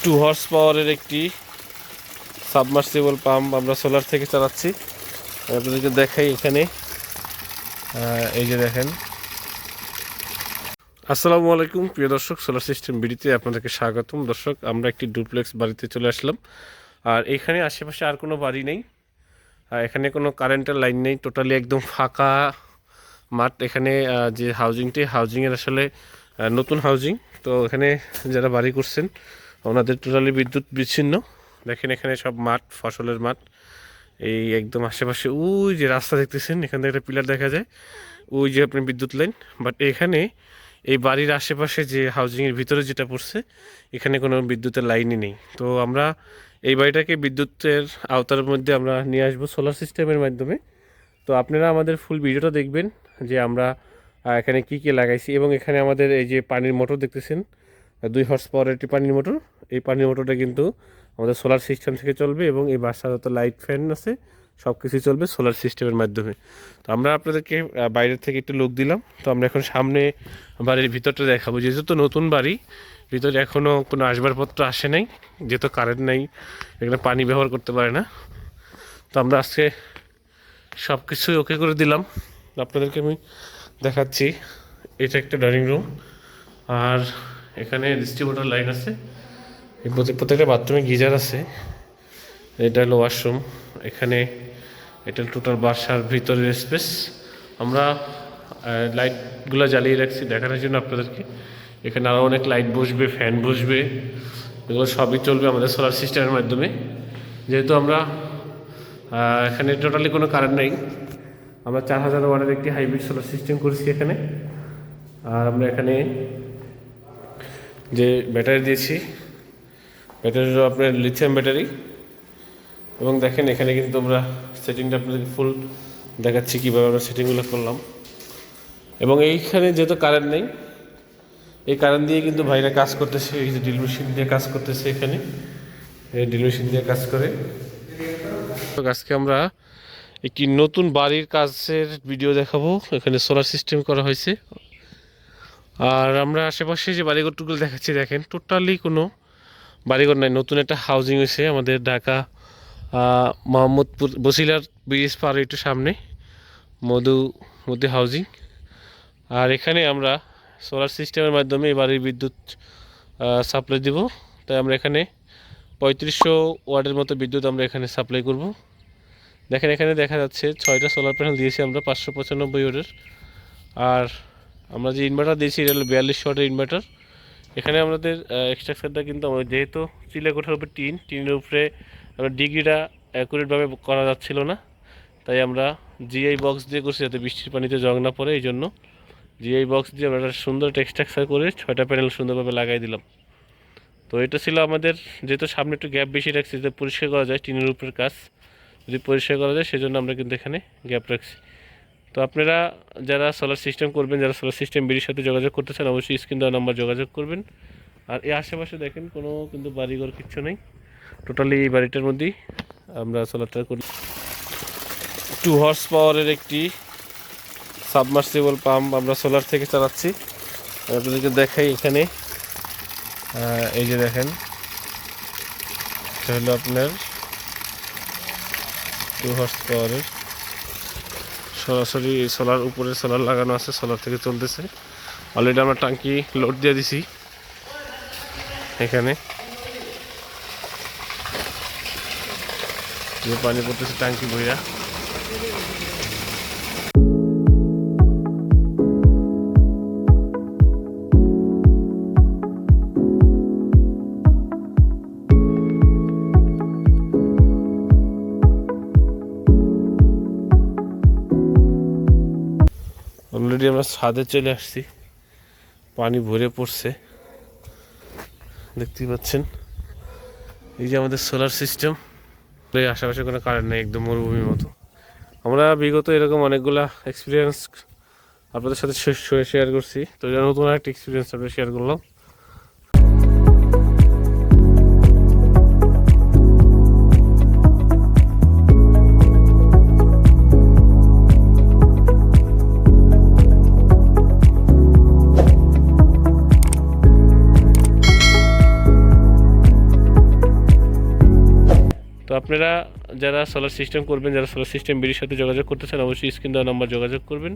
Two horse পাওয়ারের একটি submersible pump আমরা সোলার থেকে চালাচ্ছি। আপনাদেরকে দেখাই এখানে, এই যে দেখেন। আসসালামু আলাইকুম প্রিয় দর্শক, সোলার সিস্টেম বিডিতে আপনাদেরকে স্বাগতম। দর্শক, আমরা একটি ডুপ্লেক্স বাড়িতে চলে আসলাম। আর এখানে আশেপাশে আর কোনো বাড়ি নেই, এখানে কোনো কারেন্টের লাইন নেই, টোটালি একদম ফাঁকা মাঠ। এখানে যে হাউজিংয়ের আসলে নতুন হাউজিং, তো এখানে যারা বাড়ি করছেন ওনাদের টোটালি বিদ্যুৎ বিচ্ছিন্ন। দেখেন এখানে সব মাঠ, ফসলের মাঠ। এই একদম আশেপাশে ওই যে রাস্তা দেখতেছেন, এখান থেকে একটা পিলার দেখা যায়, ওই যে আপনার বিদ্যুৎ লাইন। বাট এখানে এই বাড়ির আশেপাশে যে হাউজিংয়ের ভিতরে যেটা পড়ছে, এখানে কোনো বিদ্যুতের লাইনই নেই। তো আমরা এই বাড়িটাকে বিদ্যুতের আওতার মধ্যে আমরা নিয়ে আসবো সোলার সিস্টেমের মাধ্যমে। তো আপনারা আমাদের ফুল ভিডিওটা দেখবেন যে আমরা এখানে কি কি লাগাইছি। এবং এখানে আমাদের এই যে পানির মোটর দেখতেছেন, 2 হর্স পাওয়ারের একটি পানির মোটর। এই পানির মোটরটা কিন্তু আমাদের সোলার সিস্টেম থেকে চলবে, এবং এই বাসার যত লাইট ফ্যান আছে সব কিছুই চলবে সোলার সিস্টেমের মাধ্যমে। তো আমরা আপনাদেরকে বাইরের থেকে একটু লুক দিলাম। তো আমরা এখন সামনে বাড়ির ভিতরটা দেখাবো। যেহেতু তো নতুন বাড়ি, ভিতরে এখনও কোনো আসবাবপত্র আসে নাই, যেহেতু কারেন্ট নাই, এখানে পানি ব্যবহার করতে পারে না। তো আমরা আজকে সব কিছুই ওকে করে দিলাম। আপনাদেরকে আমি দেখাচ্ছি। এটা একটা ডাইনিং রুম, আর এখানে ডিস্ট্রিবিউটর লাইন আছে। এই প্রত্যেকটা বাথরুমে গিজার আছে। এটা হলো ওয়াশরুম। এখানে এটা টোটাল বাসার ভিতরের স্পেস। আমরা লাইটগুলো জ্বালিয়ে রাখছি দেখানোর জন্য আপনাদেরকে। এখানে আরও অনেক লাইট বসবে, ফ্যান বসবে, এগুলো সবই চলবে আমাদের সোলার সিস্টেমের মাধ্যমে। যেহেতু আমরা এখানে টোটালি কোনো কারেন্ট নেই, আমরা 4000 ওয়াটের একটি হাইব্রিড সোলার সিস্টেম করেছি এখানে। আর আমরা এখানে যে ব্যাটারি দিয়েছি, ব্যাটারিও আপনার লিথিয়াম ব্যাটারি। এবং দেখেন এখানে কিন্তু আমরা সেটিংটা আপনাদেরকে ফুল দেখাচ্ছি কীভাবে আমরা সেটিংগুলো করলাম। এবং এইখানে যেহেতু কারেন্ট নেই, এই কারেন্ট দিয়ে কিন্তু ভাইরা কাজ করতেছে। এই যে ড্রিল মেশিন দিয়ে কাজ করতেছে, এখানে এই ড্রিল মেশিন দিয়ে কাজ করে। আজকে আমরা একটি নতুন বাড়ির কাজের ভিডিও দেখাবো। এখানে সোলার সিস্টেম করা হয়েছে। আর আমরা আশেপাশে যে বাড়িঘরটুকুলো দেখাচ্ছি, দেখেন টোটালি কোনো বাড়িঘর নাই, নতুন একটা হাউজিং হয়েছে আমাদের ঢাকা মোহাম্মদপুর বসিলার ব্রিজ পার একটু সামনে মধু হাউজিং। আর এখানে আমরা সোলার সিস্টেমের মাধ্যমে এই বাড়ির বিদ্যুৎ সাপ্লাই দিব। তাই আমরা এখানে 3500 ওয়াটের মতো বিদ্যুৎ আমরা এখানে সাপ্লাই করব। দেখেন এখানে দেখা যাচ্ছে 6টা সোলার প্যানেল দিয়েছি আমরা 595 ওয়াটের। আর আমরা যে ইনভার্টার দিয়েছি এটা হলো 42 ওয়াটের ইনভার্টার। এখানে আমাদের স্ট্রাকচারটা কিন্তু আমাদের যেহেতু চিলেকোঠার উপরে টিনের উপরে আমরা ডিগ্রিটা অ্যাকুরেটভাবে করা যাচ্ছিল না, তাই আমরা জিআই বক্স দিয়ে করছি যাতে বৃষ্টির পানিতে জং না পড়ে। এই জন্য জিআই বক্স দিয়ে আমরা একটা সুন্দর স্ট্রাকচার করে 6টা প্যানেল সুন্দরভাবে লাগাই দিলাম। তো এটা ছিল আমাদের, যেহেতু সামনে একটু গ্যাপ বেশি রাখছি যাতে পরিষ্কার করা যায়, টিনের উপরের কাজ যদি পরিষ্কার করা যায় সেজন্য আমরা কিন্তু এখানে গ্যাপ রাখছি। তো আপনারা যারা সোলার সিস্টেম করবেন, যারা সোলার সিস্টেম বিডির সাথে যোগাযোগ করতে চান, অবশ্যই স্ক্রিন দেওয়া নাম্বার যোগাযোগ করবেন। আর এই আশেপাশে দেখেন কোনো কিন্তু বাড়িঘর কিচ্ছু নেই, টোটালি এই বাড়িটার মধ্যেই আমরা সোলারটা করি। 2 হর্স পাওয়ারের একটি সাবমার্সিবল পাম্প আমরা সোলার থেকে চালাচ্ছি। আপনাদেরকে দেখাই এখানে, এই যে দেখেন, এটা হলো আপনার 2 হর্স পাওয়ারের সরাসরি সোলার, উপরে সোলার লাগানো আছে, সোলার থেকে চলতেছে। অলরেডি আমরা ট্যাঙ্কি লোড দিয়ে দিছি। এখানে যে পানি পড়তেছে ট্যাঙ্কি বইরা। অলরেডি আমরা ছাদে চলে আসছি, পানি ভরে পড়ছে, দেখতেই পাচ্ছেন। এই যে আমাদের সোলার সিস্টেম। এই আশেপাশে কোনো কারেন্ট নেই, একদম মরুভূমির মতো। আমরা বিগত এরকম অনেকগুলা এক্সপিরিয়েন্স আপনাদের সাথে শেয়ার করছি, তো নতুন একটা এক্সপিরিয়েন্স আমরা শেয়ার করলাম। আপনারা যারা সোলার সিস্টেম করবেন, যারা সোলার সিস্টেম বিডির সাথে যোগাযোগ করতে চান, অবশ্যই স্ক্রিন দেওয়া নাম্বার যোগাযোগ করবেন।